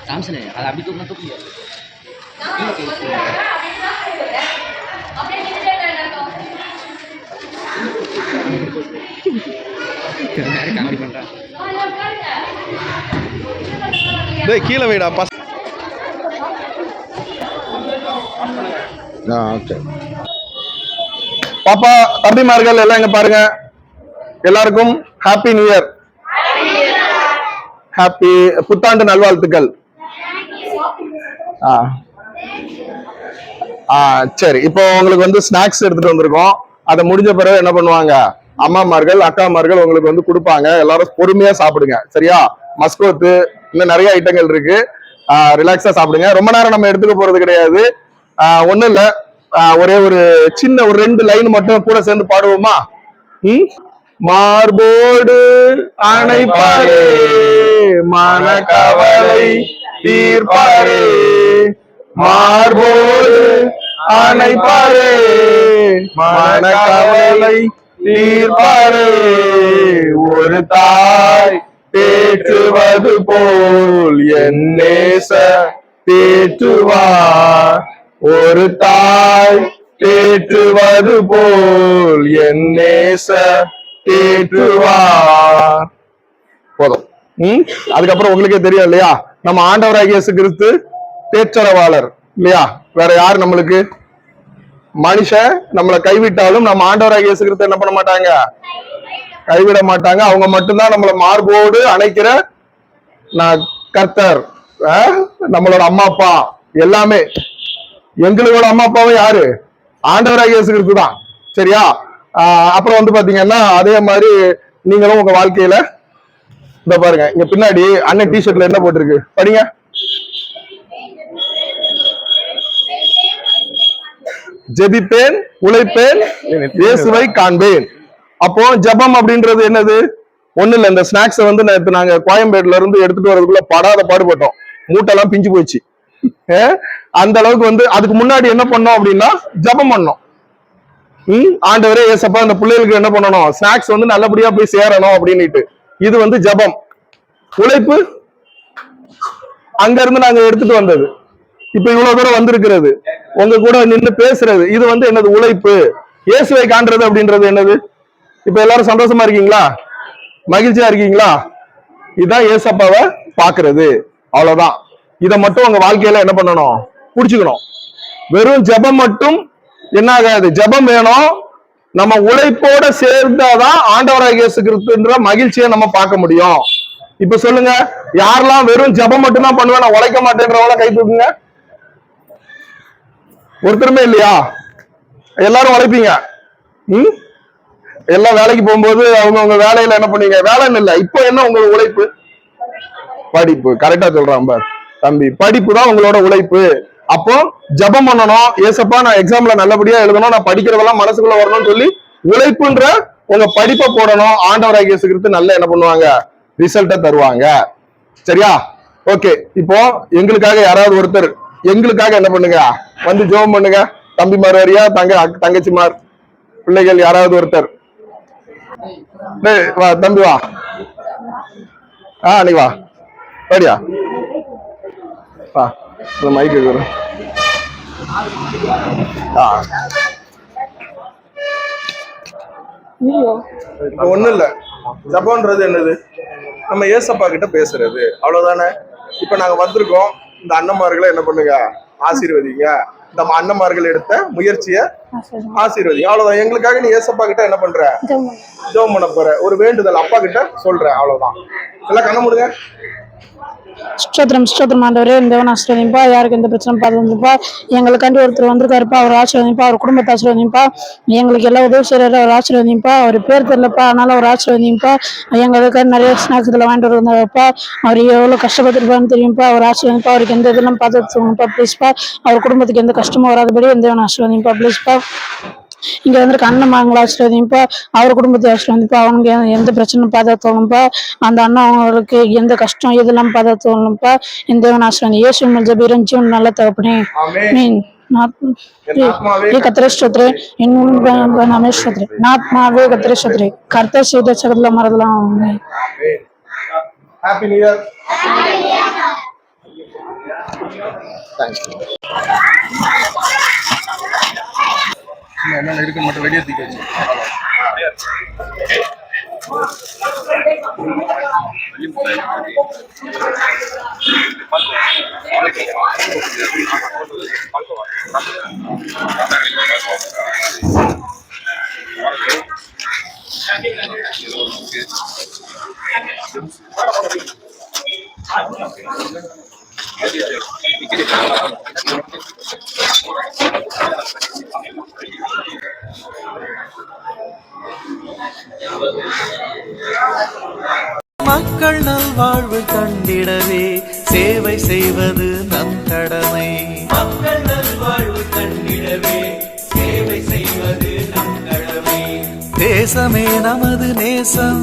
Samsung அது அப்படி தூக்கினா தூக்க முடியாது. காமெடி பண்றான். கீழே வைடா பஸ். பாப்பா தம்பிமார்கள் எல்லாம் இங்க பாருங்க. எல்லாருக்கும் ஹாப்பி நியூ இயர், ஹாப்பி புத்தாண்டு நல்வாழ்த்துக்கள். சரி, இப்போ உங்களுக்கு வந்து ஸ்நாக்ஸ் எடுத்துட்டு வந்திருக்கோம். அதை முடிஞ்ச பிறகு என்ன பண்ணுவாங்க, அம்மாமார்கள் அக்காமார்கள் உங்களுக்கு வந்து கொடுப்பாங்க. எல்லாரும் பொறுமையா சாப்பிடுங்க, சரியா? மஸ்கோத்து இன்னும் நிறைய ஐட்டங்கள் இருக்கு, ரிலாக்ஸா சாப்பிடுங்க. ரொம்ப நேரம் நம்ம எடுத்துக்க போறது கிடையாது. ஒண்ணும் இல்ல, ஒரே ஒரு சின்ன ஒரு 2 லைன் மட்டும் கூட சேர்ந்து பாடுவோமா? மார்போடு அணைப்பாரே மன கவலை தீர்ப்பாரே, மார்போடு அணைப்பாரே மன கவலை தீர்ப்பாரே, ஒரு தாய் தேற்றுவது போல் என் நேச தேற்றுவார், ஒரு தாய் தேற்றுவது போல் என் நேச தேற்றுவார். போதும். அதுக்கப்புறம் உங்களுக்கே தெரியும் இல்லையா, நம்ம ஆண்டவராகிய இயேசு கிறிஸ்து தேற்றரவாளர் இல்லையா? வேற யாரு நம்மளுக்கு? மனுஷன் நம்மளை கைவிட்டாலும் நம்ம ஆண்டவராகிய இயேசு கிறிஸ்து என்ன பண்ண மாட்டாங்க, கைவிட மாட்டாங்க. அவங்க மட்டும்தான் நம்மளை மார்போடு அணைக்கிற கர்த்தர். நம்மளோட அம்மா அப்பா எல்லாமே, எங்களோட அம்மா அப்பாவும் யாரு? ஆண்டவராகிய இயேசு கிறிஸ்து தான், சரியா? அப்புறம் வந்து பாத்தீங்கன்னா அதே மாதிரி நீங்களும் உங்க வாழ்க்கையில இந்த பாருங்க, இங்க பின்னாடி அண்ணன் டிஷர்ட்ல என்ன போட்டிருக்கு படிங்க. ஜெபிப்பேன், உழைப்பேன், இயேசுவை காண்பேன். அப்போ ஜெபம் அப்படின்றது என்னது? ஒண்ணு இல்ல, இந்த ஸ்நாக்ஸை வந்து நேற்று நாங்க கோயம்பேடுல இருந்து எடுத்துட்டு வரதுக்குள்ள படாத பாடுபட்டோம், மூட்டெல்லாம் பிஞ்சு போச்சு. அந்த அளவுக்கு வந்து அதுக்கு முன்னாடி என்ன பண்ணோம் அப்படின்னா ஜெபம் பண்ணோம். ஆண்டவரே ஏசப்பா இந்த பிள்ளைகளுக்கு என்ன பண்ணணும், ஸ்நாக்ஸ் வந்து நல்லபடியா போய் சேரணும் அப்படின்னுட்டு. இது வந்து ஜெபம். உழைப்பு அங்க இருந்து நாங்க எடுத்துட்டு வந்தது. இப்ப இவ்வளவு தூரம் வந்திருக்கிறது, உங்க கூட நின்று பேசுறது, இது வந்து என்னது? உழைப்பு. இயேசுவை காண்றது அப்படின்றது என்னது? இப்ப எல்லாரும் சந்தோஷமா இருக்கீங்களா? மகிழ்ச்சியா இருக்கீங்களா? இதுதான் ஏசப்பாவை பாக்குறது, அவ்வளவுதான். இதை மட்டும் உங்க வாழ்க்கையில என்ன பண்ணணும், புடிச்சுக்கணும். வெறும் ஜெபம் மட்டும் என்ன ஆகாது, ஜெபம் வேணும். நம்ம உழைப்போட சேர்ந்தாதான் ஆண்டவராகிய இயேசு கிறிஸ்துன்ற மகிழ்ச்சியை நம்ம பார்க்க முடியும். இப்ப சொல்லுங்க, யாரெல்லாம் வெறும் ஜெபம் மட்டும் தான் பண்ணுவேன், நான் உழைக்க மாட்டேன்றவங்கள கை தூக்குங்க. ஒருத்தருமே இல்லையா? எல்லாரும் உழைப்பீங்க. எல்லாம் வேலைக்கு போகும்போது அவங்க உங்க வேலையில என்ன பண்ணீங்க, வேலைன்னு இல்லை. இப்போ என்ன உங்க உழைப்பு? படிப்பு. கரெக்டா சொல்றான் தம்பி, படிப்பு தான் உங்களோட உழைப்பு. அப்போ ஜெபம் பண்ணணும், ஏசப்பா நான் எக்ஸாம்ல நல்லபடியா எழுதணும், நான் படிக்கிறதெல்லாம் மனசுக்குள்ள வரணும்னு சொல்லி உழைப்புன்ற உங்க படிப்பை போடணும். ஆண்டவராகிய இயேசு கிறிஸ்து நல்ல என்ன பண்ணுவாங்க, ரிசல்ட்டை தருவாங்க, சரியா? ஓகே, இப்போ எங்களுக்காக யாராவது ஒருத்தர் எங்களுக்காக என்ன பண்ணுங்க, வந்து ஜெபம் பண்ணுங்க. தம்பிமார் வரியா, தங்கச்சிமார், பிள்ளைகள் யாராவது ஒருத்தர். வா தம்பி, வா. நீ வா, வரியா? வா, மைக்கு ஒண்ணும் இல்ல. ஜெபம்ன்றது என்னது? நம்ம ஏசப்பா கிட்ட பேசுறது, அவ்வளவுதானே. இப்ப நாங்க வந்திருக்கோம், இந்த அண்ணன்மார்களை என்ன பண்ணுங்க, ஆசீர்வதிங்க. இந்த அண்ணன்மார்கள் எடுத்த முயற்சியை ஆசீர்வதிங்க, அவ்வளவுதான். எங்களுக்காக நீ ஏசப்பா கிட்ட என்ன பண்ற, ஜெபம் பண்ண போற, ஒரு வேண்டுதல் அப்பா கிட்ட சொல்ற, அவ்வளவுதான். எல்லாம் கண்ண மூடுங்க. ஸ்தோத்திரம் ஸ்தோத்திரம் ஆண்டவரே, தேவன் ஆசீர்வதிப்பா. யாருக்கு எந்த பிரச்சனை பார்த்துப்பா, எங்களுக்காண்டி ஒருத்தர் வந்திருக்காருப்பா, அவர் ஆசீர்வதிப்பா. அவர் குடும்பத்தை ஆசீர்வதிப்பா. எங்களுக்கு எல்லாம் உதவி செய்யறாரு, அவர் ஆசீர்வதிப்பா. அவர் பேர் தெரியலப்பா, அதனால அவர் ஆசீர்வதிப்பா. எங்களுக்கு நிறைய ஸ்நாக்ஸ் இதில் வாங்கிட்டு வந்தாருப்பா. அவர் எவ்வளவு கஷ்டப்பட்டிருப்பான்னு தெரியும்ப்பா, அவர் ஆசீர்வதிப்பா. அவருக்கு எந்த இதெல்லாம் பார்த்து ப்ளீஸ்ப்பா. அவர் குடும்பத்துக்கு எந்த கஷ்டமும் வராதபடி தேவன் ஆசீர்வதிப்பா, ப்ளீஸ்ப்பா. இங்க வந்து அண்ணன்மாங்களை ஆசீர்வதிப்பா, அவர் குடும்பத்தை ஆசீர்வதிப்பா. அவனுக்கு எந்த பிரச்சனையும் பாதுகாத்தோணும்ப்பா. அந்த அண்ணன் அவங்களுக்கு எந்த கஷ்டம் இதெல்லாம் பாதுகாத்தோணும்ப்பா. இந்த ஆசீர்வாதம் இயேசு ஜெபிக்கிறேன் ஜீவன் நல்ல தகப்பனே, ஆமென். கர்த்தரே ஸ்தோத்திரம், என் நாமே ஸ்தோத்திரம், ஆத்மாவே கர்த்தரே ஸ்தோத்திரம், கர்த்தர் செய்த சகல மறக்கலாம். Happy new year. தேங்க்ஸ். என்னென்ன இருக்குன்னு மட்டும் வெளியே தூக்கி வச்சு மக்கள் நல்வாழ்வு கண்டிடவே சேவை செய்வது நம் கடமை. மக்கள் நல்வாழ்வு கண்டிடவே சேவை செய்வது நம் கடமை. தேசமே நமது நேசம்.